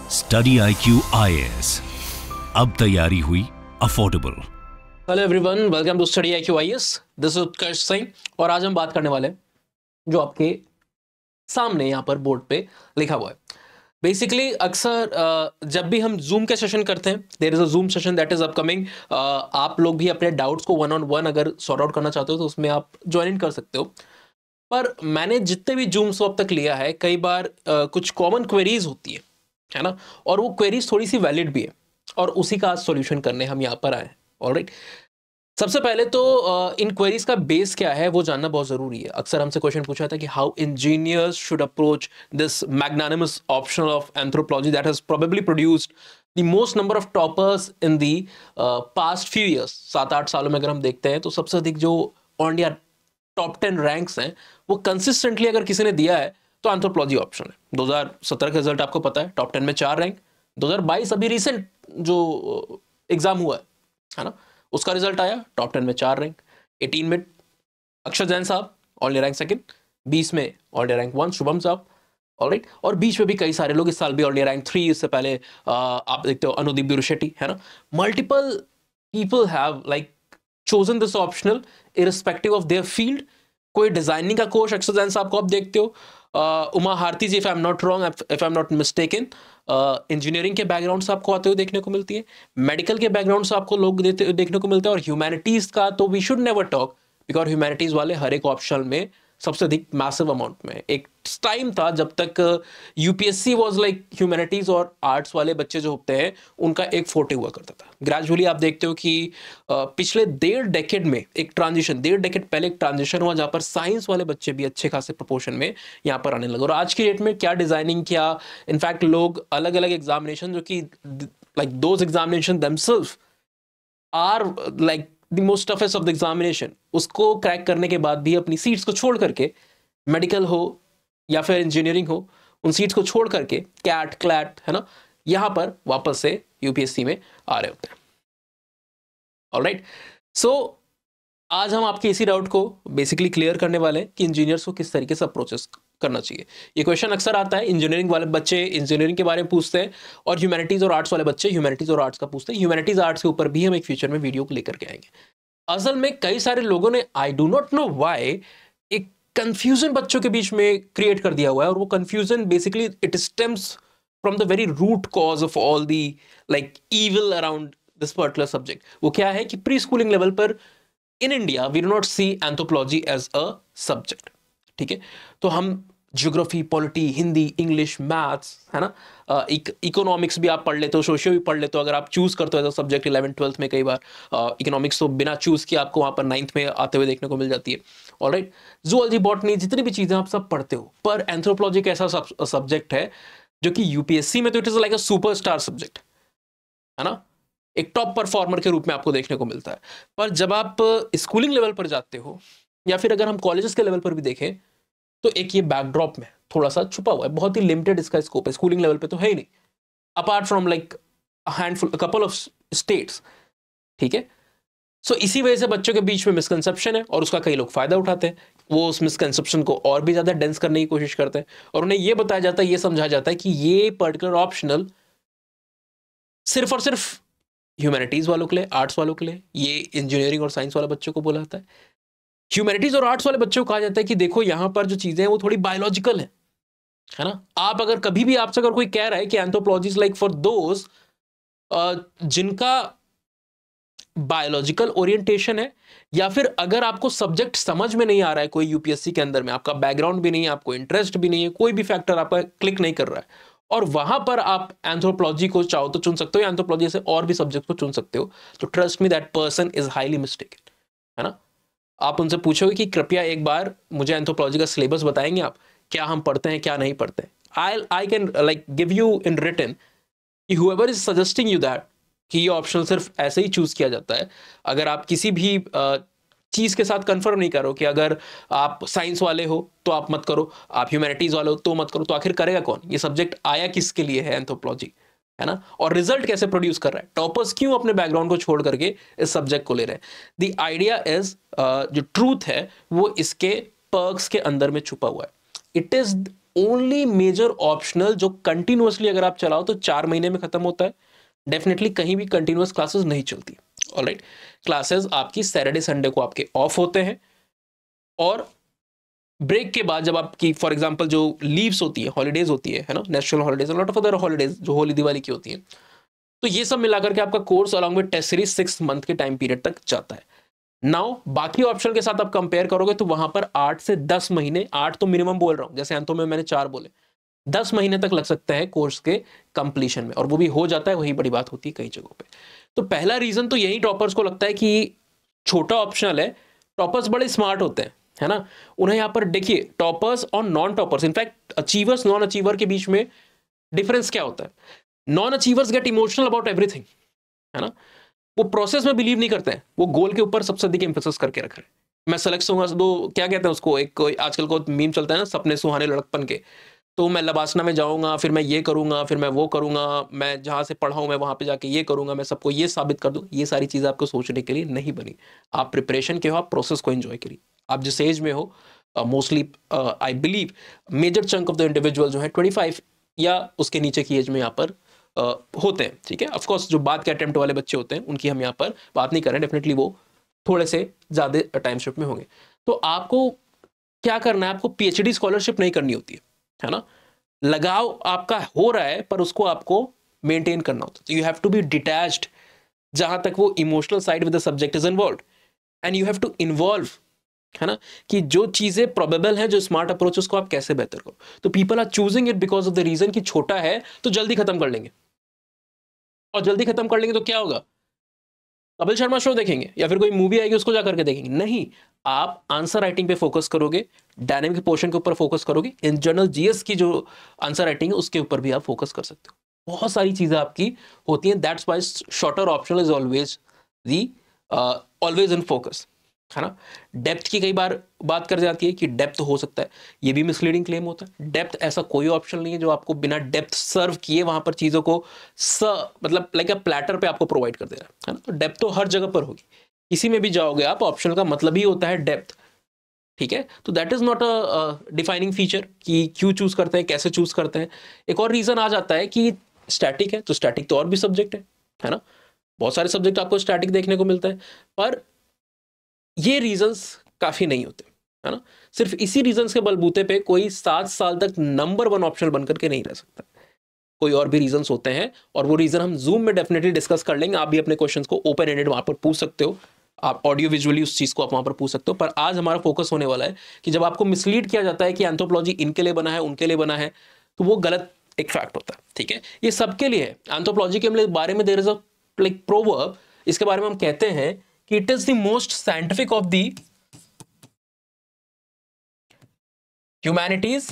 Study IQ IAS, अब तैयारी हुई affordable. Hello everyone, welcome to study IQ IAS। This is Utkarsh Singh और आज हम बात करने वाले हैं जो आपके सामने यहाँ पर बोर्ड पे लिखा हुआ है। बेसिकली अक्सर जब भी हम जूम के सेशन करते हैं, there is a Zoom session that is upcoming. आप लोग भी अपने डाउट्स को 1-on-1 अगर सॉर्ट आउट करना चाहते हो तो उसमें आप ज्वाइन इन कर सकते हो। पर मैंने जितने भी जूम्स अब तक लिया है, कई बार कुछ कॉमन क्वेरीज होती है ना, और वो क्वेरीज थोड़ी सी वैलिड भी है और उसी का आज सॉल्यूशन करने हम यहाँ पर आए हैं। ऑलराइट, सबसे पहले तो इन क्वेरीज का बेस क्या है वो जानना बहुत जरूरी है। अक्सर हमसे क्वेश्चन पूछा था कि how engineers should approach this magnanimous option of anthropology that has probably produced the most number of toppers in the past few years. 7-8 सालों में अगर हम देखते हैं तो सबसे अधिक जो ऑन इंडिया टॉप 10 रैंक्स हैं वो कंसिस्टेंटली अगर किसी ने दिया है तो एंथ्रोपोलॉजी ऑप्शन है। 2017 का रिजल्ट आपको पता है, टॉप 10 में 4 रैंक। 2022 अभी रिसेंट जो एग्जाम हुआ है ना, उसका रिजल्ट आया, टॉप 10 में 4 रैंक। 18 में अक्षर जैन साहब ऑल इंडिया रैंक सेकंड, 20 में ऑल इंडिया रैंक 1 शुभम साहब। ऑलराइट, और बीच में भी कई सारे लोग, इस साल भी ऑल इंडिया रैंक 3, इससे पहले आप देखते हो अनुदीप दुरुशेट्टी, है ना। Multiple people have like chosen this optional irrespective of their field. कोई डिजाइनिंग का कोर्स अक्षर जैन साहब को आप देखते हो, Uma Bharti ji, if I am not wrong, if I am not mistaken, engineering के बैकग्राउंड से आपको आते हुए देखने को मिलती है। मेडिकल के बैकग्राउंड से आपको लोग देखने को मिलते हैं। और ह्यूमैनिटीज का तो we should never talk, because humanities वाले हर एक ऑप्शन में सबसे अधिक मैसिव अमाउंट में। एक टाइम था जब तक यूपीएससी वाज लाइक ह्यूमैनिटीज और आर्ट्स वाले बच्चे जो होते हैं उनका एक फोटे हुआ करता था। ग्रेजुअली आप देखते हो कि पिछले 1.5 डेकेड में एक ट्रांजिशन, 1.5 डेकेड पहले एक ट्रांजिशन हुआ जहां पर साइंस वाले बच्चे भी अच्छे खासे प्रोपोर्शन में यहाँ पर आने लगे। और आज की डेट में क्या डिजाइनिंग, क्या इनफैक्ट लोग अलग अलग एग्जामिनेशन, जो कि like those examination themselves are like the most toughest of the examination, उसको क्रैक करने के बाद भी अपनी सीट्स को छोड़ करके, मेडिकल हो या फिर इंजीनियरिंग हो, उन सीट्स को छोड़ करके कैट क्लैट, है ना, यहां पर वापस से यूपीएससी में आ रहे होते हैं। ऑलराइट, सो आज हम आपके इसी डाउट को बेसिकली क्लियर करने वाले हैं कि इंजीनियर्स को किस तरीके से अप्रोचेस करना चाहिए। ये क्वेश्चन अक्सर आता है, इंजीनियरिंग वाले बच्चे इंजीनियरिंग के बारे में पूछते हैं और ह्यूमैनिटीज और आर्ट्स वाले बच्चे ह्यूमैनिटीज और आर्ट्स का पूछते हैं। ह्यूमैनिटीज आर्ट्स के ऊपर भी हम एक फ्यूचर में वीडियो को लेकर के आएंगे। असल में कई सारे लोगों ने, आई डू नॉट नो व्हाई, एक कंफ्यूजन बच्चों के बीच में क्रिएट कर दिया हुआ है। और वो confusion basically it stems from the very root cause of all the like evil around this particular subject. वो क्या है कि प्री स्कूलिंग लेवल पर in India we do not see anthropology as a subject. ठीक है, तो हम geography, polity, Hindi, English, maths, है ना, इकोनॉमिक्स भी आप पढ़ लेते हो, सोशियो भी पढ़ लेते हो। अगर आप चूज करते हो एज अ सब्जेक्ट 11th-12th में, कई बार इकोनॉमिक्स तो बिना चूज किए आपको वहाँ पर 9th में आते हुए देखने को मिल जाती है। ऑलराइट, जूलॉजी, बॉटनी, जितनी भी चीजें आप सब पढ़ते हो, पर एंथ्रोपोलॉजी एक ऐसा सब्जेक्ट है जो कि यूपीएससी में तो it is like a superstar subject, है ना, एक टॉप परफॉर्मर के रूप में आपको देखने को मिलता है। पर जब आप स्कूलिंग लेवल पर जाते हो या फिर अगर हम कॉलेजेस के लेवल पर भी देखें तो एक ये बैकड्रॉप में थोड़ा सा छुपा हुआ है, बहुत ही लिमिटेड इसका स्कोप है। स्कूलिंग लेवल पे तो है ही नहीं, apart from like handful couple of states. ठीक है, सो इसी वजह से बच्चों के बीच में मिसकंसेप्शन है और उसका कई लोग फायदा उठाते हैं। वो उस मिसकंसेप्शन को और भी ज्यादा डेंस करने की कोशिश करते हैं और उन्हें यह बताया जाता है, यह समझाया जाता है कि ये पर्टिकुलर ऑप्शनल सिर्फ और सिर्फ ह्यूमैनिटीज वालों के लिए, आर्ट्स वालों के लिए, ये इंजीनियरिंग और साइंस वाले बच्चों को बोला जाता है। ह्यूमैनिटीज और आर्ट्स वाले बच्चों को कहा जाता है कि देखो यहां पर जो चीजें हैं वो थोड़ी बायोलॉजिकल है ना। आप अगर कभी भी आपसे अगर कोई कह रहा है कि anthropology is like for those जिनका बायोलॉजिकल ओरिएंटेशन है, या फिर अगर आपको सब्जेक्ट समझ में नहीं आ रहा है कोई यूपीएससी के अंदर में, आपका बैकग्राउंड भी नहीं है, आपको इंटरेस्ट भी नहीं है, कोई भी फैक्टर आपका क्लिक नहीं कर रहा है, और वहां पर आप एंथ्रोपोलॉजी को चाहो तो चुन सकते हो, एंथ्रोपोलॉजी से और भी सब्जेक्ट को चुन सकते हो, तो trust me that person is highly mistaken, है ना। आप उनसे पूछोगे कि कृपया एक बार मुझे एंथ्रोपोलॉजी का सिलेबस बताएंगे आप, क्या हम पढ़ते हैं क्या नहीं पढ़ते हैं। I can like give you in written कि whoever is suggesting you that कि ये ऑप्शन सिर्फ ऐसे ही चूज किया जाता है, अगर आप किसी भी चीज के साथ कंफर्म नहीं करो कि अगर आप साइंस वाले हो तो आप मत करो, आप ह्यूमैनिटीज वाले हो तो मत करो, तो आखिर करेगा कौन? ये सब्जेक्ट आया किसके लिए है एंथ्रोपोलॉजी, है ना, और रिजल्ट कैसे प्रोड्यूस कर रहा है? टॉपर्स क्यों अपने बैकग्राउंड को छोड़ करके इस सब्जेक्ट को ले रहे हैं? द आइडिया इज, जो ट्रूथ है वो इसके पर्क्स के अंदर में छुपा हुआ है। It is only major optional जो कंटिन्यूअसली अगर आप चलाओ तो 4 महीने में खत्म होता है। डेफिनेटली कहीं भी कंटिन्यूअस क्लासेस नहीं चलती। ऑलराइट, क्लासेस आपकी सैटरडे संडे को आपके ऑफ होते हैं, और ब्रेक के बाद जब आपकी फॉर एग्जांपल जो लीव्स होती है, हॉलीडेज होती है ना, national holidays, lot of other holidays जो होली दिवाली की होती है, तो ये सब मिलाकर के आपका course along with test series 6 month के टाइम पीरियड तक जाता है। नाउ बाकी ऑप्शन के साथ आप कंपेयर करोगे तो वहां पर 8 से 10 महीने, 8 तो मिनिमम बोल रहा हूं, जैसे एंथो में मैंने 4 बोले, 10 महीने तक लग सकता है कोर्स के कंप्लीशन में, और वो भी हो जाता है, वही बड़ी बात होती है कई जगहों पे। तो पहला रीजन तो यही टॉपर्स को लगता है कि छोटा ऑप्शनल है, टॉपर्स बड़े स्मार्ट होते हैं, है ना। उन्हें यहाँ पर देखिए, टॉपर्स और non toppers, in fact achievers non achiever के बीच में डिफरेंस क्या होता है। Non achievers get emotional about everything, है ना, वो प्रोसेस में बिलीव नहीं करते हैं, वो गोल के ऊपर सबसे अधिक एम्फेसिस करके रख रहे हैं। मैं सेलेक्ट होऊंगा, दो क्या कहते हैं उसको, एक आजकल को मीम चलता है ना, सपने सुहाने लड़कपन के, तो मैं लबासना में जाऊंगा, फिर मैं ये करूंगा, फिर मैं वो करूंगा, मैं जहां से पढ़ा हूं मैं वहां पे जाके ये करूंगा, मैं सबको ये साबित कर दूं। ये सारी चीजें आपको सोचने के लिए नहीं बनी। आप प्रिपरेशन के हो, आप प्रोसेस को एंजॉय करिए। आप जिस एज में हो, mostly I believe major chunk of the individual जो है 25 या उसके नीचे की एज में यहाँ पर होते हैं, ठीक है। ऑफ कोर्स जो बाद के अटेम्प्ट वाले बच्चे होते हैं उनकी हम यहाँ पर बात नहीं कर रहे हैं, डेफिनेटली वो थोड़े से ज़्यादा टाइम शिफ्ट में होंगे। तो आपको क्या करना है, आपको पीएचडी स्कॉलरशिप नहीं करनी होती है ना। लगाव आपका हो रहा है पर उसको आपको मेंटेन करना होता है। You have to be detached जहां तक वो emotional side with the subject is involve, and you have to involve, है ना, कि जो चीजें प्रोबेबल है, जो स्मार्ट अप्रोच, उसको आप कैसे बेहतर करो। तो people are choosing it because of the reason कि छोटा है तो जल्दी खत्म कर लेंगे, और जल्दी खत्म कर लेंगे तो क्या होगा, कपिल शर्मा शो देखेंगे या फिर कोई मूवी आएगी उसको जा करके देखेंगे। नहीं, आप आंसर राइटिंग पे फोकस करोगे, डायनेमिक पोर्शन के ऊपर फोकस करोगे, इन जनरल जीएस की जो आंसर राइटिंग है उसके ऊपर भी आप फोकस कर सकते हो। बहुत सारी चीजें आपकी होती हैं, that's why shorter option is always the always in focus, है ना। डेप्थ की कई बार बात कर जाती है कि डेप्थ हो सकता है, ये भी मिसलीडिंग क्लेम होता है। डेप्थ ऐसा कोई ऑप्शन नहीं है जो आपको बिना डेप्थ सर्व किए वहां पर चीजों को मतलब लाइक अ प्लेटर पे आपको प्रोवाइड कर दे रहा है ना। तो डेप्थ तो हर जगह पर होगी, किसी में भी जाओगे आप, ऑप्शनल का मतलब ही होता है डेप्थ, ठीक है। तो that is not a defining feature कि क्यों चूज करते हैं, कैसे चूज करते हैं। एक और रीजन आ जाता है कि स्टैटिक है, तो स्टैटिक तो और भी सब्जेक्ट है ना, बहुत सारे सब्जेक्ट आपको स्टैटिक देखने को मिलता है, पर ये रीजंस काफी नहीं होते, है ना। सिर्फ इसी रीजंस के बलबूते पे कोई 7 साल तक नंबर 1 ऑप्शन बनकर के नहीं रह सकता। कोई और भी रीजंस होते हैं, और वो रीजन हम जूम में डेफिनेटली डिस्कस कर लेंगे। आप भी अपने क्वेश्चंस को ओपन एंडेड वहां पर पूछ सकते हो, आप ऑडियो विजुअली उस चीज को आप वहां पर पूछ सकते हो। पर आज हमारा फोकस होने वाला है कि जब आपको मिसलीड किया जाता है कि एंथ्रोपोलॉजी इनके लिए बना है, उनके लिए बना है, तो वो गलत एक फैक्ट होता है, ठीक है। ये सबके लिए है। एंथ्रोपोलॉजी के बारे में there is a like proverb, इसके बारे में हम कहते हैं कि it is the most scientific of the humanities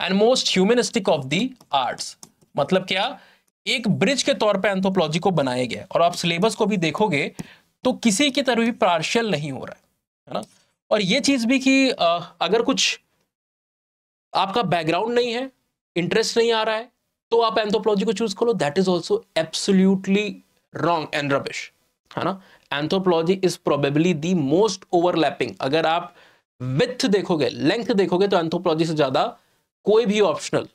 and most humanistic of the arts. मतलब क्या, एक ब्रिज के तौर पे एंथ्रोपोलॉजी को बनाया गया है, और आप सिलेबस को भी देखोगे तो किसी की तरफ भी पार्शियल नहीं हो रहा है ना। और ये चीज भी कि अगर कुछ आपका बैकग्राउंड नहीं है, इंटरेस्ट नहीं आ रहा है, तो आप एंथ्रोपोलॉजी को चूज करो, that is also absolutely wrong and rubbish, है ना। Anthropology is probably the most overlapping. अगर आप विड्थ देखोगे, लेंथ देखोगे, तो एंथ्रोपोलॉजी से ज्यादा कोई भी ऑप्शनल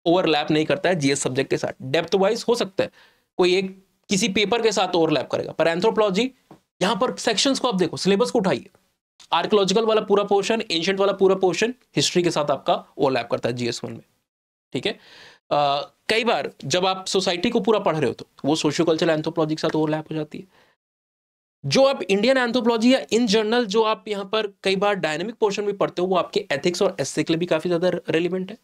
ओवरलैप नहीं करता है जीएस सब्जेक्ट के साथ। डेप्थ वाइज हो सकता है कोई एक किसी पेपर के साथ ओवरलैप करेगा, पर एंथ्रोपोलॉजी यहां पर सेक्शंस को आप देखो, सिलेबस को उठाइए, आर्कियोलॉजिकल वाला पूरा पोर्शन, एंशिएंट वाला पूरा पोर्शन हिस्ट्री के साथ आपका ओवरलैप करता है जीएस 1 में, ठीक है। कई बार जब आप सोसाइटी को पूरा पढ़ रहे हो तो वो सोशियो कल्चरल एंथ्रोपोलॉजी के साथ ओवरलैप हो जाती है। जो आप इंडियन एंथ्रोपोलॉजी या इन जनरल जो आप यहाँ पर कई बार डायनेमिक पोर्शन भी पढ़ते हो, वो आपके एथिक्स और एथिक्स के लिए भी काफी ज्यादा रेलिवेंट है।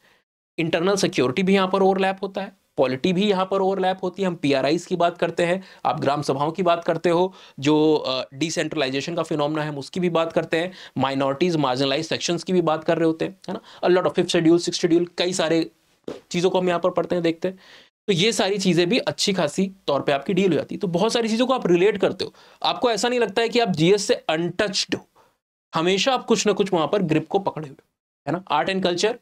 इंटरनल सिक्योरिटी भी यहाँ पर ओवरलैप होता है, पॉलिटी भी यहाँ पर ओवरलैप होती है। हम पीआरआईज की बात करते हैं, आप ग्राम सभाओं की बात करते हो, जो डिसेंट्रलाइजेशन का फिनोमेना है हम उसकी भी बात करते हैं, माइनॉरिटीज मार्जिनलाइज सेक्शंस की भी बात कर रहे होते हैं, है ना। अ lot of 5th schedule 6th schedule, कई सारे चीज़ों को हम यहाँ पर पढ़ते हैं, देखते हैं। तो ये सारी चीज़ें भी अच्छी खासी तौर पे आपकी डील हो जाती है। तो बहुत सारी चीज़ों को आप रिलेट करते हो, आपको ऐसा नहीं लगता है कि आप जीएस से अनटच्ड हो, हमेशा आप कुछ ना कुछ वहाँ पर ग्रिप को पकड़े हुए, है ना। आर्ट एंड कल्चर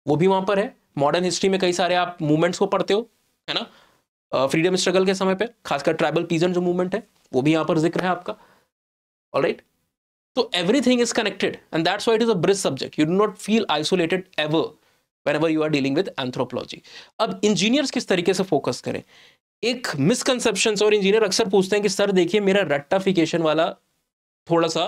वो भी वहाँ पर है, मॉडर्न हिस्ट्री में कई सारे आप मूवमेंट्स को पढ़ते हो, है ना। फ्रीडम स्ट्रगल के समय पे खासकर ट्राइबल पीजेंट जो मूवमेंट है वो भी यहाँ पर जिक्र है आपका, ऑलराइट। तो everything is connected and that's why it is a bridge subject. You do not feel isolated ever whenever you are dealing with anthropology. अब इंजीनियर्स किस तरीके से फोकस करें? एक मिसकंसेप्शन और इंजीनियर अक्सर पूछते हैं कि सर देखिए मेरा रट्टाफिकेशन वाला थोड़ा सा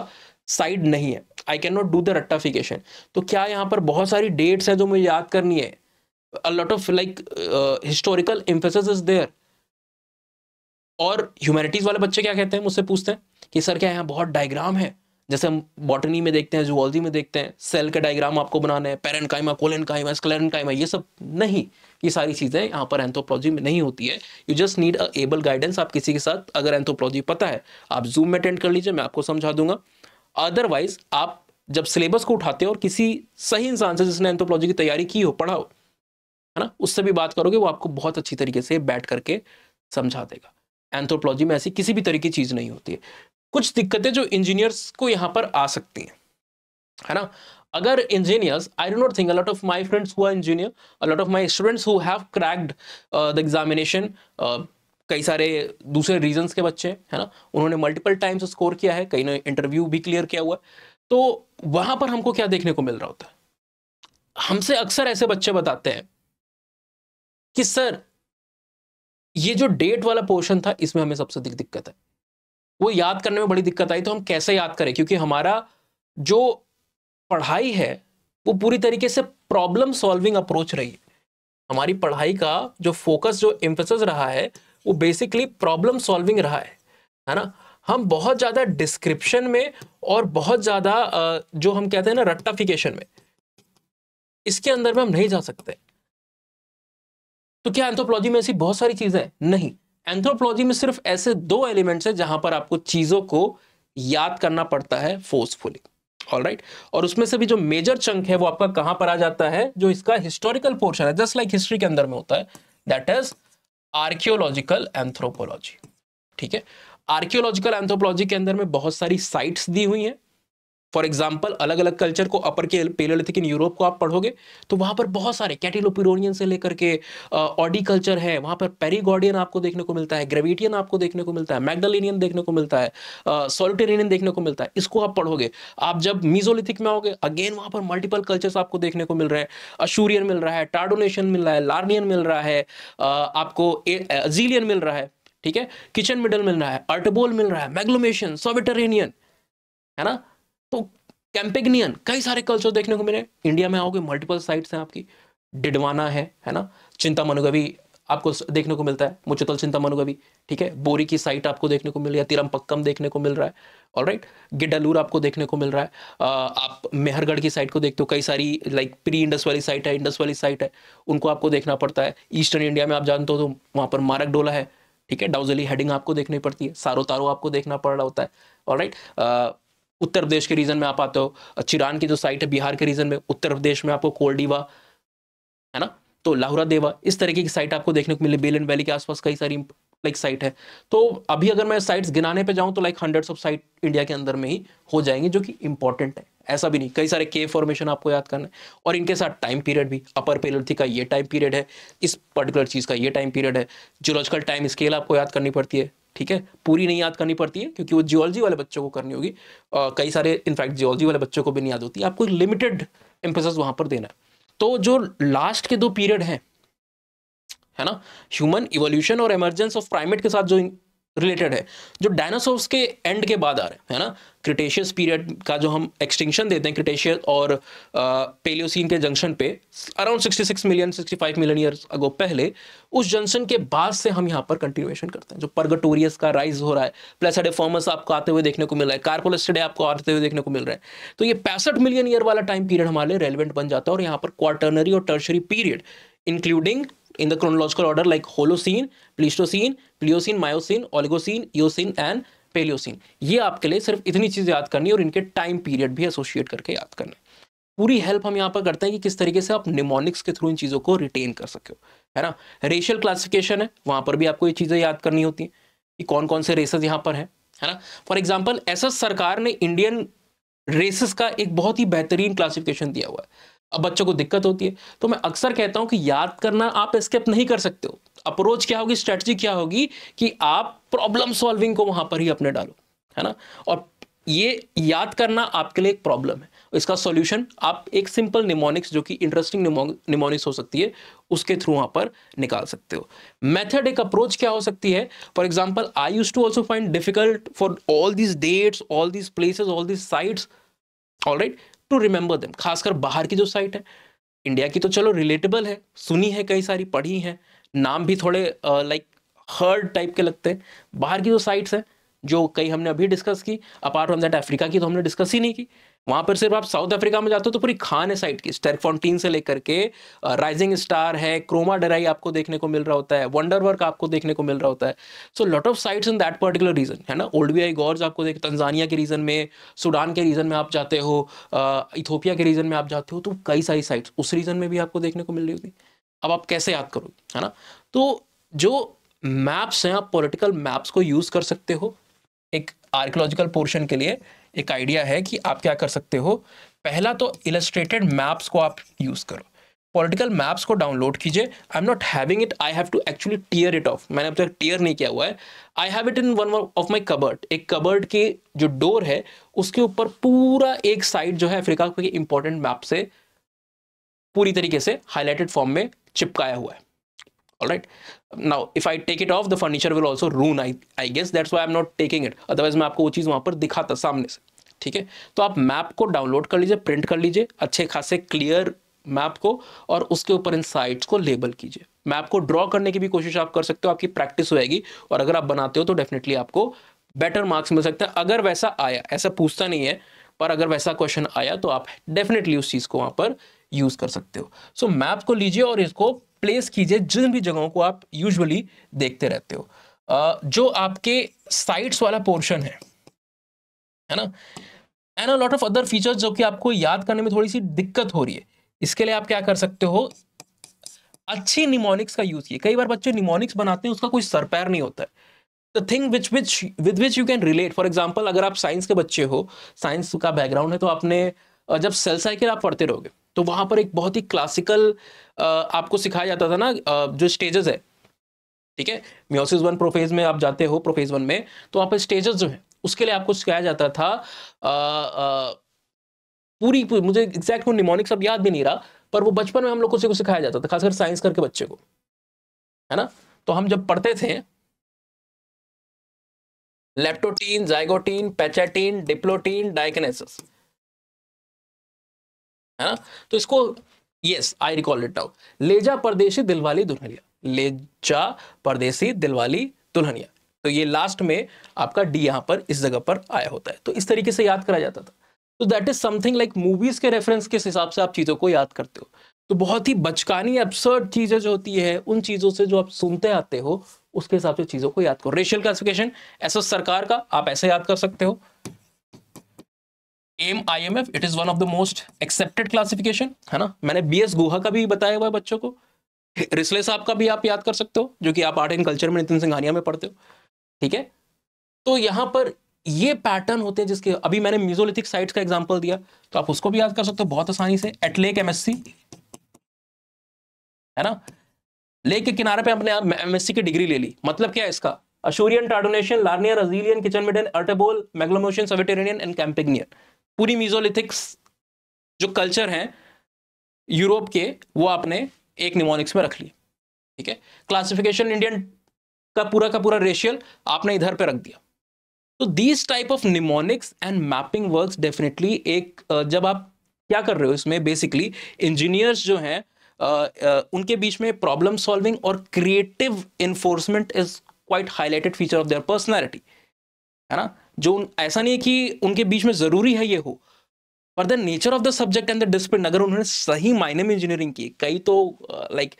साइड नहीं है, I can not do the रट्टाफिकेशन. तो क्या यहाँ पर बहुत सारी डेट्स हैं जो मुझे याद करनी है? A lot of like historical emphasis is there. और ह्यूमैनिटीज वाले बच्चे क्या कहते हैं, मुझसे पूछते हैं कि सर क्या यहाँ बहुत डायग्राम है, जैसे हम बॉटनी में देखते हैं, जूलॉजी में देखते हैं, सेल के डायग्राम आपको बनाने हैं, पेरेन्काइमा, कोलेन्काइमा, स्क्लेरेन्काइमा, ये सब नहीं. ये सारी चीज़ें यहाँ पर एंथ्रोपोलॉजी में नहीं होती है. You just need a able guidance. आप किसी के साथ अगर एंथ्रोपोलॉजी पता है, आप जूम में अटेंड कर लीजिए, मैं आपको समझा दूंगा. अदरवाइज आप जब सिलेबस को उठाते हो और किसी सही इंसान से जिसने एंथ्रोपोलॉजी की तैयारी की हो, पढ़ा हो, है ना, उससे भी बात करोगे, वो आपको बहुत अच्छी तरीके से बैठ करके समझा देगा. एंथ्रोपोलॉजी में ऐसी किसी भी तरह की चीज़ नहीं होती है. कुछ दिक्कतें जो इंजीनियर्स को यहाँ पर आ सकती हैं, है ना. अगर engineers, I do not think, a lot of my friends who are engineer, a lot of my students who have cracked the examination, कई सारे दूसरे रीजंस के बच्चे, है ना, उन्होंने मल्टीपल टाइम्स स्कोर किया है, कई ने इंटरव्यू भी क्लियर किया हुआ है. तो वहां पर हमको क्या देखने को मिल रहा होता है? हमसे अक्सर ऐसे बच्चे बताते हैं कि सर ये जो डेट वाला पोर्शन था, इसमें हमें सबसे दिक्कत है, वो याद करने में बड़ी दिक्कत आई. तो हम कैसे याद करें? क्योंकि हमारा जो पढ़ाई है वो पूरी तरीके से प्रॉब्लम सॉल्विंग अप्रोच रही है. हमारी पढ़ाई का जो फोकस, जो एम्फेसिस रहा है, वो बेसिकली प्रॉब्लम सॉल्विंग रहा है ना. हम बहुत ज़्यादा डिस्क्रिप्शन में और बहुत ज़्यादा जो हम कहते हैं ना रट्टाफिकेशन में, इसके अंदर में हम नहीं जा सकते. तो क्या एंथ्रोपोलॉजी में ऐसी बहुत सारी चीज़ें हैं? नहीं. एंथ्रोपोलॉजी में सिर्फ ऐसे दो एलिमेंट्स हैं जहां पर आपको चीज़ों को याद करना पड़ता है फोर्सफुली. ऑलराइट. और उसमें से भी जो मेजर चंक है वो आपका कहां पर आ जाता है? जो इसका हिस्टोरिकल पोर्शन है, जस्ट लाइक हिस्ट्री के अंदर में होता है, दैट इज आर्कियोलॉजिकल एंथ्रोपोलॉजी. ठीक है. आर्कियोलॉजिकल एंथ्रोपोलॉजी के अंदर में बहुत सारी साइट्स दी हुई हैं. फॉर एग्जाम्पल, अलग अलग कल्चर को, अपर के पेलियोलिथिक इन यूरोप को आप पढ़ोगे तो वहां पर बहुत सारे कैटिलोपिरोनियन से लेकर के ऑडी कल्चर है, वहां पर पेरिगॉर्डियन आपको देखने को मिलता है, ग्रेविटियन आपको देखने को मिलता है, मैग्डालेनियन देखने को मिलता है, सोल्टेरियन देखने को मिलता है. इसको आप पढ़ोगे. आप जब मीजोलिथिक में आओगे, अगेन वहां पर मल्टीपल कल्चर्स आपको देखने को मिल रहे हैं. अशूरियन मिल रहा है, टार्डोनेशियन मिल रहा है, लार्नियन मिल रहा है, आपको अजीलियन मिल रहा है. ठीक है. किचन मिडल मिल रहा है, अर्टबोल मिल रहा है, मैग्लोमेशियन, सोविटेरेनियन, है ना. तो कैंपेग्नियन, कई सारे कल्चर देखने को मिले. इंडिया में आओगे, मल्टीपल साइट्स हैं आपकी. डिडवाना है ना, चिंतामनुगवी आपको देखने को मिलता है, मुचतल चिंतामनुगवी. ठीक है. बोरी की साइट आपको देखने को मिल रही है, तिरमपक्कम देखने को मिल रहा है. ऑलराइट. गिड्डालूर आपको देखने को मिल रहा है. आप मेहरगढ़ की साइट को देखते हो, कई सारी लाइक प्री इंडस वाली साइट है, इंडस वाली साइट है, उनको आपको देखना पड़ता है. ईस्टर्न इंडिया में आप जानते हो तो वहाँ पर मारकडोला है. ठीक है. डाउजली हेडिंग आपको देखनी पड़ती है, सारो तारो आपको देखना पड़ रहा होता है. ऑलराइट. उत्तर प्रदेश के रीजन में आप आते हो, चिरान की जो साइट है बिहार के रीजन में, उत्तर प्रदेश में आपको कोलडीवा, है ना, तो लाहुरा देवा, इस तरीके की साइट आपको देखने को मिले. बेलन वैली के आसपास कई सारी लाइक साइट है. तो अभी अगर मैं साइट्स गिनाने पे जाऊं तो like hundreds of site India के अंदर में ही हो जाएंगे, जो कि इंपॉर्टेंट है. ऐसा भी नहीं, कई सारे केव फॉर्मेशन आपको याद करना है, और इनके साथ टाइम पीरियड भी. अपर पेलियोलिथिक का ये टाइम पीरियड है, इस पर्टिकुलर चीज़ का ये टाइम पीरियड है. जियोलॉजिकल टाइम स्केल आपको याद करनी पड़ती है. ठीक है. पूरी नहीं याद करनी पड़ती है क्योंकि वो जियोलॉजी वाले बच्चों को करनी होगी. कई सारे इनफैक्ट जियोलॉजी वाले बच्चों को भी नहीं याद होती. आपको लिमिटेड एम्फेसिस वहां पर देना है. तो जो लास्ट के दो पीरियड हैं, है ना, ह्यूमन इवोल्यूशन और इमर्जेंस ऑफ प्राइमेट के साथ जो रिलेटेड है, जो डायनासोर्स के एंड के बाद आ रहे हैं, है ना, क्रिटेशियस पीरियड का जो हम एक्सटिंक्शन देते हैं, क्रिटेशियस और पेलियोसीन के जंक्शन पे around 66 million 65 million years ago पहले, उस जंक्शन के बाद से हम यहाँ पर कंटिन्यूएशन करते हैं. जो पर्गटोरियस का राइज हो रहा है, प्लेसिडिफॉर्मस आपको आते हुए देखने को मिल रहा है, कार्पोलिस्टिडे आपको आते हुए देखने को मिल रहा है. तो ये 65 मिलियन ईयर वाला टाइम पीरियड हमारे लिए रेलिवेंट बन जाता है. और यहाँ पर क्वार्टरनरी और tertiary period including in the chronological order like Holocene, Pleistocene, Pliocene, Miocene, Oligocene, Eocene and Paleocene. ये आपके लिए सिर्फ इतनी चीजें याद करनी है और इनके टाइम पीरियड भी एसोसिएट करके याद करना है. पूरी हेल्प हम यहाँ पर करते हैं कि किस तरीके से आप निमोनिक्स के थ्रू इन चीजों को रिटेन कर सके, है ना. रेशियल क्लासिफिकेशन है, वहां पर भी आपको ये चीजें याद करनी होती है कि कौन कौन से रेसेस यहाँ पर है ना. फॉर एग्जाम्पल एसएस सरकार ने इंडियन रेसेस का एक बहुत ही बेहतरीन क्लासिफिकेशन दिया हुआ है. अब बच्चों को दिक्कत होती है, तो मैं अक्सर कहता हूं कि याद करना आप स्किप नहीं कर सकते हो. अप्रोच क्या होगी, स्ट्रेटजी क्या होगी कि आप प्रॉब्लम सॉल्विंग को वहां पर ही अपने डालो, है ना. और ये याद करना आपके लिए एक प्रॉब्लम है। इसका सॉल्यूशन आप एक सिंपल निमोनिक्स, जो कि इंटरेस्टिंग निमोनिक्स हो सकती है, उसके थ्रू वहां पर निकाल सकते हो। मेथड, एक अप्रोच क्या हो सकती है? For example, I used to also find difficult for all these dates, all these places, all these sites, alright, to remember them. खासकर बाहर की जो साइट है, इंडिया की तो चलो रिलेटेबल है, सुनी है कई सारी, पढ़ी है, नाम भी थोड़े लाइक हर्ड टाइप के लगते हैं। बाहर की जो साइट्स हैं, जो कई हमने अभी डिस्कस की, अपार्ट फ्रॉम दैट अफ्रीका की तो हमने डिस्कस ही नहीं की। वहां पर सिर्फ आप साउथ अफ्रीका में जाते हो तो पूरी खान है साइट की, स्टेरफॉन्टीन से लेकर के राइजिंग स्टार है, क्रोमा डेराई आपको देखने को मिल रहा होता है, वंडर वर्क आपको देखने को मिल रहा होता है। So lot of sites in that particular region, है ना। ओल्ड वी आई गॉर्ज आपको देख, तंजानिया के रीजन में, सूडान के रीजन में आप जाते हो, इथोपिया के रीजन में आप जाते हो, तो कई सारी साइट्स उस रीजन में भी आपको देखने को मिल रही होती। अब आप कैसे याद करोगे, है ना। तो जो मैप्स हैं, आप पॉलिटिकल मैप्स को यूज कर सकते हो। एक आर्कियोलॉजिकल पोर्शन के लिए एक आइडिया है कि आप क्या कर सकते हो। पहला तो इलस्ट्रेटेड मैप्स को आप यूज करो। पॉलिटिकल मैप्स को डाउनलोड कीजिए। I am not having it, I have to actually tear it off. मैंने अब तक टीयर नहीं किया हुआ है। I have it in one of my cupboard. एक कबर्ड के जो डोर है उसके ऊपर पूरा एक साइड जो है अफ्रीका के इंपॉर्टेंट मैप से पूरी तरीके से हाईलाइटेड फॉर्म में चिपकाया हुआ है। Alright. Now, if I take it off, the furniture will also ruin. I guess that's why I'm not taking it. Otherwise, मैं आपको वो चीज़ वहाँ पर दिखाता सामने से, ठीक है। तो आप मैप को डाउनलोड कर लीजिए, प्रिंट कर लीजिए अच्छे खासे क्लियर मैप को, और उसके ऊपर इन साइट्स को लेबल कीजिए। मैप को ड्रॉ करने की भी कोशिश आप कर सकते हो, आपकी प्रैक्टिस होएगी, और अगर आप बनाते हो तो डेफिनेटली आपको बेटर मार्क्स मिल सकते हैं। अगर वैसा आया, ऐसा पूछता नहीं है, पर अगर वैसा क्वेश्चन आया तो आप डेफिनेटली उस चीज़ को वहाँ पर यूज़ कर सकते हो। सो मैप को लीजिए और इसको प्लेस कीजिए जिन भी जगहों को आप यूजुअली देखते रहते हो। जो आपके साइट्स वाला पोर्शन है ना, and a lot of other features जो कि आपको याद करने में थोड़ी सी दिक्कत हो रही है, इसके लिए आप क्या कर सकते हो, अच्छी निमोनिक्स का यूज किए। कई बार बच्चे निमोनिक्स बनाते हैं, उसका कोई सर पैर नहीं होता है। The thing with which you can relate, for example, अगर आप साइंस के बच्चे हो, साइंस का बैकग्राउंड है, तो आपने जब सेल साइकिल आप पढ़ते रहोगे तो वहां पर एक बहुत ही क्लासिकल आपको सिखाया जाता था ना, जो स्टेजेस है, ठीक है। मियोसिस 1 प्रोफेज में आप जाते हो, प्रोफेज 1 में, तो वहां पर स्टेजेस जो है उसके लिए आपको सिखाया जाता था पूरी मुझे एग्जैक्ट को निमोनिक्स अब याद भी नहीं रहा, पर वो बचपन में हम लोग को सिखाया जाता था, खासकर साइंस करके बच्चे को, है ना। तो हम जब पढ़ते थे लेप्टोटीन, जाइगोटीन, पैचेटीन, डिप्लोटीन, डाइकिनेसिस, है ना। तो इसको, yes I recall it now, लेजा परदेसी दिलवाली दुल्हनिया, लेजा परदेसी दिलवाली दुल्हनिया। तो ये लास्ट में आपका डी यहां पर इस जगह पर आया होता है। तो इस तरीके से याद करा जाता था। तो that is something like movies के रेफरेंस के हिसाब से आप चीजों को याद करते हो। तो बहुत ही बचकानी एब्सर्ड चीजें जो होती है, उन चीजों से जो आप सुनते आते हो, उसके हिसाब से चीजों को याद करो। रेशियल क्लासिफिकेशन ऐसा सरकार का आप ऐसे याद कर सकते हो। IMF, it is one of the most accepted classification, है ना। मैंने BS गुहा का भी बताया हुआ है बच्चों को। रिस्ले साहब का भी आप याद कर सकते हो, जो कि आप आर्ट एंड कल्चर में नितिन सिंघानिया में पढ़ते हो, ठीक है। तो यहां पर ये पैटर्न होते हैं जिसके अभी मैंने मीजोलिथिक साइट्स का एग्जांपल दिया, तो आप उसको भी याद कर सकते हो बहुत आसानी से। एटलेक MSc, है ना, लेक के किनारे पे अपने MSc की डिग्री ले ली। मतलब क्या है इसका, अशूरियन, टार्डोनेशियन, लार्नियर, अजीलियन, किचन मिडन, अर्टेबोल, मेगलोमोशियन, सवेटेरियन एंड कैंपेग्नियन। पूरी मीजोलिथिक्स जो कल्चर हैं यूरोप के, वो आपने एक निमोनिक्स में रख ली, ठीक है। क्लासिफिकेशन इंडियन का पूरा रेशियल आपने इधर पे रख दिया। तो these type of mnemonics and mapping works definitely एक जब आप क्या कर रहे हो इसमें, बेसिकली इंजीनियर्स जो हैं उनके बीच में प्रॉब्लम सॉल्विंग और creative enforcement is quite highlighted feature of their personality, है ना। जो ऐसा नहीं है कि उनके बीच में जरूरी है ये हो, पर the nature of the subject and the discipline, अगर उन्होंने सही मायने में इंजीनियरिंग की, कई तो like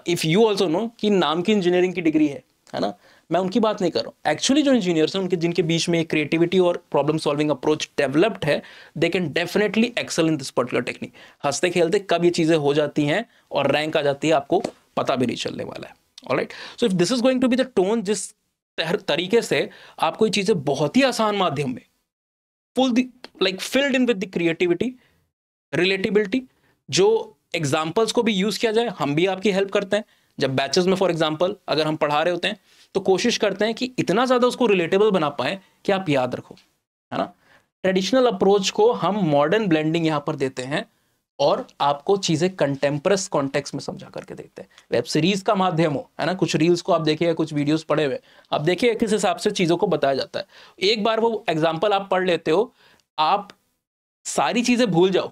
if you also know कि नाम की इंजीनियरिंग की डिग्री है ना, मैं उनकी बात नहीं कर रहा हूँ। एक्चुअली जो इंजीनियर्स हैं, उनके जिनके बीच में क्रिएटिविटी और प्रॉब्लम सॉल्विंग अप्रोच डेवलप्ड है, they can definitely excel in this particular technique. हंसते खेलते कब ये चीजें हो जाती हैं और रैंक आ जाती है, आपको पता भी नहीं चलने वाला है। Alright, so if this is going to be the tone, जिस तरीके से आपको ये चीजें बहुत ही आसान माध्यम में filled in with the creativity, relatability, जो एग्जाम्पल्स को भी यूज किया जाए। हम भी आपकी हेल्प करते हैं जब बैचेस में, फॉर एग्जाम्पल अगर हम पढ़ा रहे होते हैं तो कोशिश करते हैं कि इतना ज्यादा उसको रिलेटेबल बना पाए कि आप याद रखो, है ना। ट्रेडिशनल अप्रोच को हम मॉडर्न ब्लेंडिंग यहाँ पर देते हैं और आपको चीजें कंटेम्परस कॉन्टेक्स्ट में समझा करके देते हैं। वेब सीरीज का माध्यम हो, है ना, कुछ रील्स को आप देखिए, कुछ वीडियोस पढ़े हुए आप देखिए, किस हिसाब से चीजों को बताया जाता है। एक बार वो एग्जाम्पल आप पढ़ लेते हो, आप सारी चीजें भूल जाओ,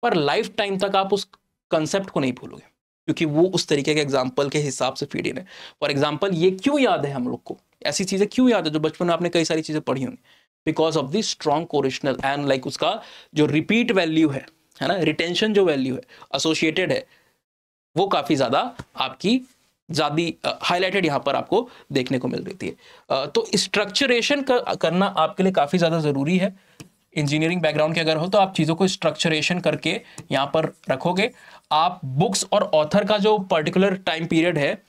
पर लाइफ टाइम तक आप उस कंसेप्ट को नहीं भूलोगे, क्योंकि वो उस तरीके के एग्जाम्पल के हिसाब से फीड इन है। फॉर एग्जाम्पल, ये क्यों याद है हम लोग को, ऐसी चीजें क्यों याद है जो बचपन में आपने कई सारी चीजें पढ़ी होंगी, because of the strong correlational and like उसका जो रिपीट वैल्यू है ना, रिटेंशन जो वैल्यू है एसोसिएटेड है, वो काफी ज्यादा आपकी ज्यादा हाईलाइटेड यहाँ पर आपको देखने को मिल रही है। तो स्ट्रक्चरेशन करना आपके लिए काफी ज्यादा जरूरी है। इंजीनियरिंग बैकग्राउंड के अगर हो तो आप चीजों को स्ट्रक्चरेशन करके यहाँ पर रखोगे, आप बुक्स और ऑथर का जो पर्टिकुलर टाइम पीरियड है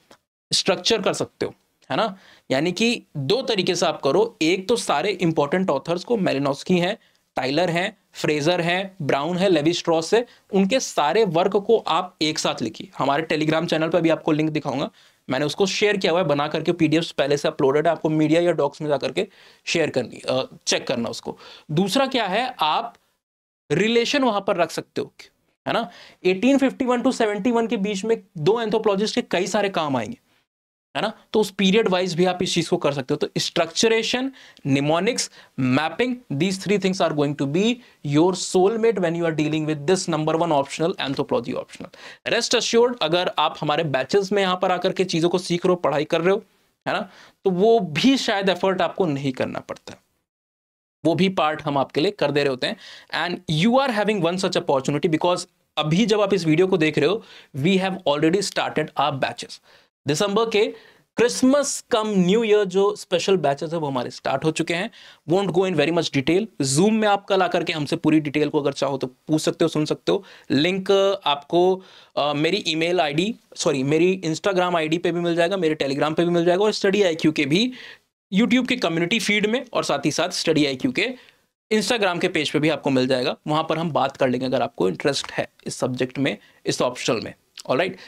स्ट्रक्चर कर सकते हो, है ना। यानी कि दो तरीके से आप करो, एक तो सारे इंपॉर्टेंट ऑथर्स को, मेलिनोस्की हैं, टाइलर हैं, फ्रेजर हैं, ब्राउन है, लेवी स्ट्रॉस है, उनके सारे वर्क को आप एक साथ लिखिए। हमारे टेलीग्राम चैनल पर भी आपको लिंक दिखाऊंगा, मैंने उसको शेयर किया हुआ है बना करके, पीडीएफ पहले से अपलोडेड है, आपको मीडिया या डॉक्स में जाकर के शेयर करनी, चेक करना उसको। दूसरा क्या है, आप रिलेशन वहां पर रख सकते हो, है ना। 1851 to 71 के बीच में दो एंथ्रोपोलॉजिस्ट के कई सारे काम आएंगे, है ना, तो उस पीरियड वाइज भी आप इस चीज को कर सकते हो। तो structuration, mnemonics, mapping, these three things are going to be your soulmate when you are dealing with this number 1 optional, anthropology optional. Rest assured, अगर आप हमारे बैचेस में यहां पर आकर के चीजों को सीख रहे हो, पढ़ाई कर रहे हो, है ना, तो वो भी शायद एफर्ट आपको नहीं करना पड़ता, वो भी पार्ट हम आपके लिए कर दे रहे होते हैं। And you are having one such opportunity, because अभी जब आप इस वीडियो को देख रहे हो, we have already started our batches. December के क्रिसमस कम न्यू ईयर जो स्पेशल बैचेस है वो हमारे स्टार्ट हो चुके हैं। Won't go in very much detail, Zoom में आप कल आकर के हमसे पूरी डिटेल को अगर चाहो तो पूछ सकते हो, सुन सकते हो। लिंक आपको मेरी ईमेल आईडी, सॉरी मेरी इंस्टाग्राम आईडी पे भी मिल जाएगा, मेरे टेलीग्राम पे भी मिल जाएगा, और स्टडी IQ के भी यूट्यूब के कम्युनिटी फीड में, और साथ ही साथ स्टडी IQ के इंस्टाग्राम के पेज पे भी आपको मिल जाएगा। वहां पर हम बात कर लेंगे अगर आपको इंटरेस्ट है इस सब्जेक्ट में, इस ऑप्शनल में। ऑलराइट,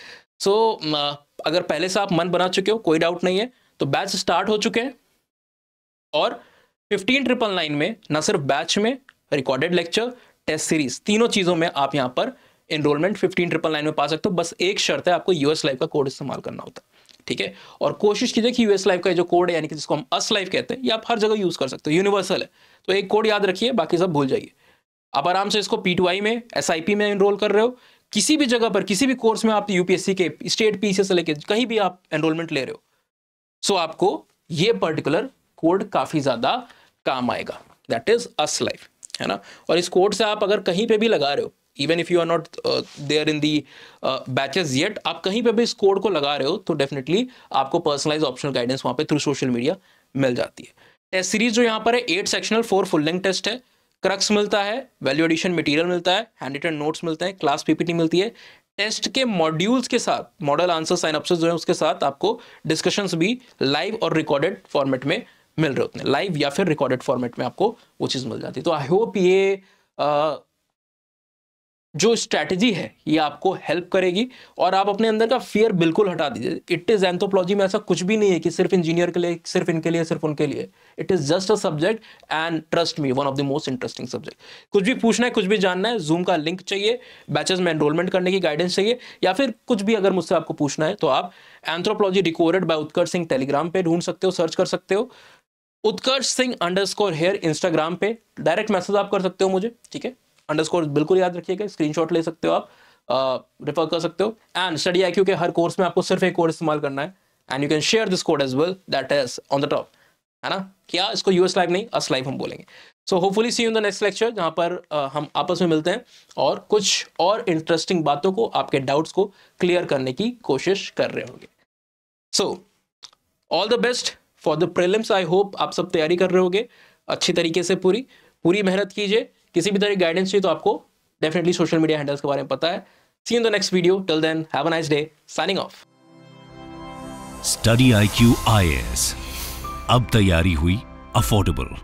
सो अगर पहले से आप मन बना चुके हो, कोई डाउट नहीं है, तो बैच स्टार्ट हो चुके हैं। और 15999 में न सिर्फ बैच में, रिकॉर्डेड लेक्चर, टेस्ट सीरीज, तीनों चीजों में आप यहां पर एनरोलमेंट 15999 में पा सकते हो। बस एक शर्त है, आपको US लाइव का कोड इस्तेमाल करना होता है, ठीक है। और कोशिश कीजिए कि US लाइव का जो कोड है, यानी कि जिसको हम US लाइव कहते हैं, ये आप हर जगह यूज कर सकते हो, यूनिवर्सल है। तो एक कोड याद रखिए, बाकी सब भूल जाइए। आप आराम से इसको P2I में, SIP में एनरोल कर रहे हो, किसी भी जगह पर, किसी भी कोर्स में आप UPSC के स्टेट PCS से लेके कहीं भी आप एनरोलमेंट ले रहे हो, सो आपको ये पर्टिकुलर कोड काफी ज्यादा काम आएगा, दैट इज US लाइव, है ना। और इस कोड से आप अगर कहीं पे भी लगा रहे हो, even if you are not there in the batches yet, आप कहीं पे भी इस कोड को लगा रहे हो, तो डेफिनेटली आपको पर्सनलाइज ऑप्शनल गाइडेंस वहां पे थ्रू सोशल मीडिया मिल जाती है। टेस्ट सीरीज जो यहाँ पर है 8 सेक्शनल 4 फुल लेंथ टेस्ट है, क्रक्स मिलता है, वैल्यू एडिशन मटेरियल मिलता है, हैंड रिटन नोट्स मिलते हैं, क्लास PPT मिलती है, टेस्ट के मॉड्यूल्स के साथ, मॉडल आंसर साइनॉप्सिस जो है उसके साथ आपको डिस्कशंस भी लाइव और रिकॉर्डेड फॉर्मेट में मिल रहे होते हैं, लाइव या फिर रिकॉर्डेड फॉर्मेट में आपको वो चीज मिल जाती है। तो आई होप ये जो स्ट्रैटेजी है ये आपको हेल्प करेगी और आप अपने अंदर का फियर बिल्कुल हटा दीजिए। इट इज एंथ्रोपोलॉजी में ऐसा कुछ भी नहीं है कि सिर्फ इंजीनियर के लिए, सिर्फ इनके लिए, सिर्फ उनके लिए। It is just a subject and trust me, one of the most interesting subject. कुछ भी पूछना है, कुछ भी जानना है, जूम का लिंक चाहिए, बैचेस में एनरोलमेंट करने की गाइडेंस चाहिए, या फिर कुछ भी अगर मुझसे आपको पूछना है, तो आप एंथ्रोपोलॉजी डिकोडेड बाय उत्कर्ष सिंह टेलीग्राम पे ढूंढ सकते हो, सर्च कर सकते हो, उत्कर्ष सिंह _here इंस्टाग्राम पे डायरेक्ट मैसेज आप कर सकते हो मुझे, ठीक है। अंडरस्कोर बिल्कुल याद रखिएगा, स्क्रीनशॉट ले सकते हो आप, रेफर कर सकते हो। एंड स्टडी IQ के हर कोर्स में आपको सिर्फ एक कोड इस्तेमाल करना है, and you can share this code as well, that is on the top, है ना। क्या इसको US लाइव नहीं, US लाइव हम बोलेंगे। So hopefully see you in the next lecture, जहां पर हम आपस में मिलते हैं और कुछ और इंटरेस्टिंग बातों को, आपके डाउट्स को क्लियर करने की कोशिश कर रहे होंगे। So all the best for the prelims. I hope आप सब तैयारी कर रहे होंगे अच्छी तरीके से, पूरी मेहनत कीजिए। किसी भी तरह की गाइडेंस चाहिए तो आपको डेफिनेटली सोशल मीडिया हैंडल्स के बारे में पता है। See you in the next video, till then have a nice day, signing off. Study IQ IAS, अब तैयारी हुई अफोर्डेबल।